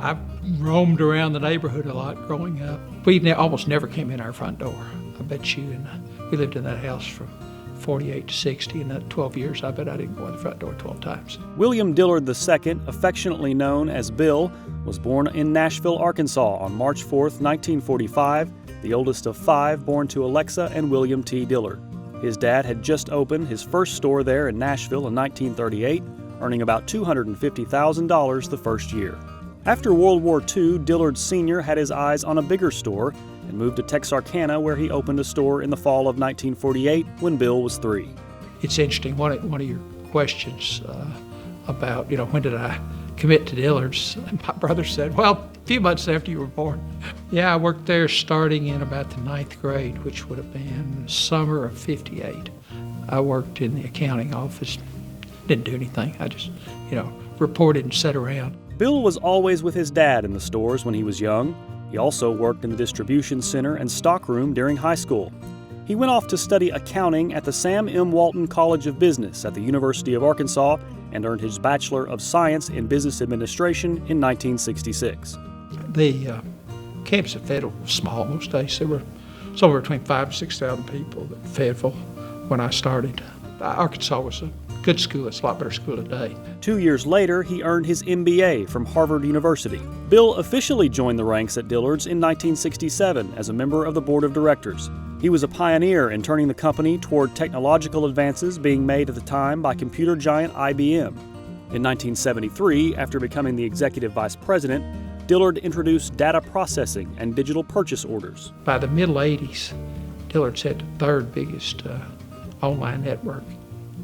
I roamed around the neighborhood a lot growing up. We almost never came in our front door, I bet you. And we lived in that house from 48 to 60, and that 12 years, I bet I didn't go in the front door 12 times. William Dillard II, affectionately known as Bill, was born in Nashville, Arkansas on March 4, 1945, the oldest of 5 born to Alexa and William T. Dillard. His dad had just opened his first store there in Nashville in 1938, earning about $250,000 the first year. After World War II, Dillard Sr. had his eyes on a bigger store and moved to Texarkana, where he opened a store in the fall of 1948 when Bill was 3. It's interesting, one of your questions about, when did I commit to Dillard's? And my brother said, well, a few months after you were born. Yeah, I worked there starting in about the 9th grade, which would have been summer of 58. I worked in the accounting office, didn't do anything. I just, reported and sat around. Bill was always with his dad in the stores when he was young. He also worked in the distribution center and stockroom during high school. He went off to study accounting at the Sam M. Walton College of Business at the University of Arkansas and earned his Bachelor of Science in Business Administration in 1966. The campus at Fayetteville was small most days. There were somewhere between 5,000 and 6,000 people at Fayetteville when I started. Arkansas was a good school. It's a lot better school today. 2 years later, he earned his MBA from Harvard University. Bill officially joined the ranks at Dillard's in 1967 as a member of the board of directors. He was a pioneer in turning the company toward technological advances being made at the time by computer giant IBM. In 1973, after becoming the executive vice president, Dillard introduced data processing and digital purchase orders. By the middle 80s, Dillard's had the 3rd biggest online network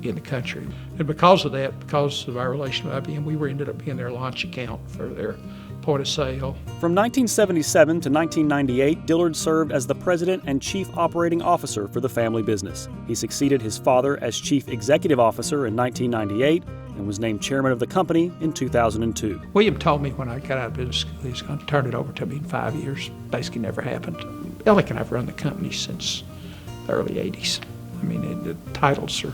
in the country. And because of that, because of our relation with IBM, we ended up being their launch account for their point of sale. From 1977 to 1998, Dillard served as the president and chief operating officer for the family business. He succeeded his father as chief executive officer in 1998 and was named chairman of the company in 2002. William told me when I got out of business school he was going to turn it over to me in 5 years. Basically never happened. Ellick and I've run the company since the early 80s. I mean, the titles are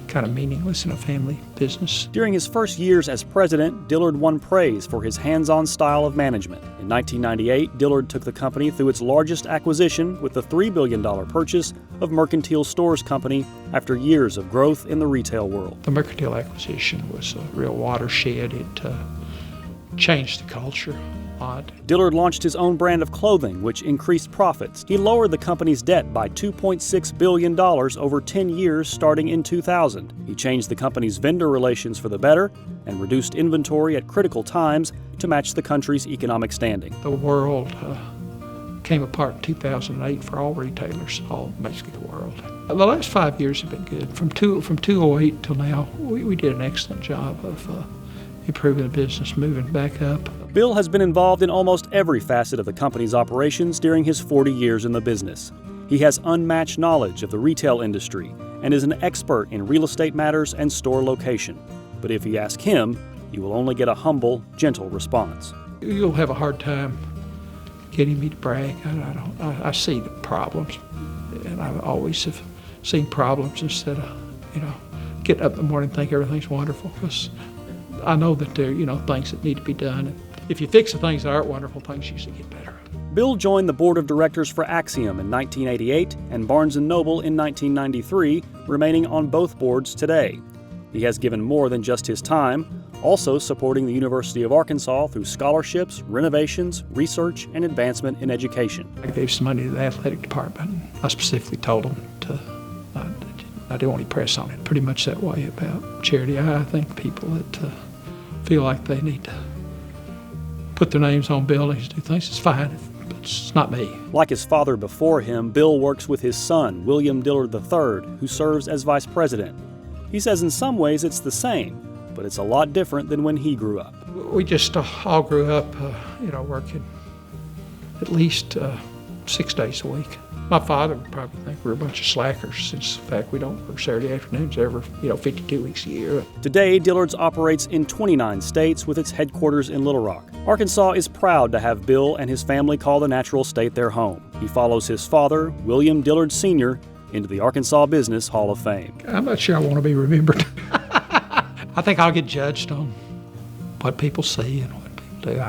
kind of meaningless in a family business. During his first years as president, Dillard won praise for his hands-on style of management. In 1998, Dillard took the company through its largest acquisition with the $3 billion purchase of Mercantile Stores Company after years of growth in the retail world. The Mercantile acquisition was a real watershed. It changed the culture a lot. Dillard launched his own brand of clothing, which increased profits. He lowered the company's debt by $2.6 billion over 10 years starting in 2000. He changed the company's vendor relations for the better and reduced inventory at critical times to match the country's economic standing. The world came apart in 2008 for all retailers, basically the world. The last 5 years have been good. From 2008 till now, we did an excellent job of improving the business, moving back up. Bill has been involved in almost every facet of the company's operations during his 40 years in the business. He has unmatched knowledge of the retail industry and is an expert in real estate matters and store location. But if you ask him, you will only get a humble, gentle response. You'll have a hard time getting me to brag. I see the problems, and I always have seen problems instead of, getting up in the morning and think everything's wonderful, because I know that there are, things that need to be done. If you fix the things that aren't wonderful, things usually get better. Bill joined the board of directors for Axiom in 1988 and Barnes & Noble in 1993, remaining on both boards today. He has given more than just his time, also supporting the University of Arkansas through scholarships, renovations, research, and advancement in education. I gave some money to the athletic department. I specifically told them I didn't want to press on it. Pretty much that way about charity. I think people that feel like they need to put their names on buildings, do things, it's fine, but it's not me. Like his father before him, Bill works with his son, William Dillard III, who serves as vice president. He says in some ways it's the same, but it's a lot different than when he grew up. We just all grew up, working at least 6 days a week. My father would probably think we're a bunch of slackers, since the fact we don't work Saturday afternoons ever, 52 weeks a year. Today, Dillard's operates in 29 states with its headquarters in Little Rock. Arkansas is proud to have Bill and his family call the natural state their home. He follows his father, William Dillard Sr., into the Arkansas Business Hall of Fame. I'm not sure I want to be remembered. I think I'll get judged on what people see and what people do.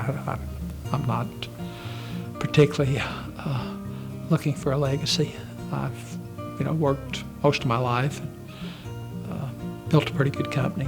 I'm not particularly looking for a legacy. I've, worked most of my life and built a pretty good company.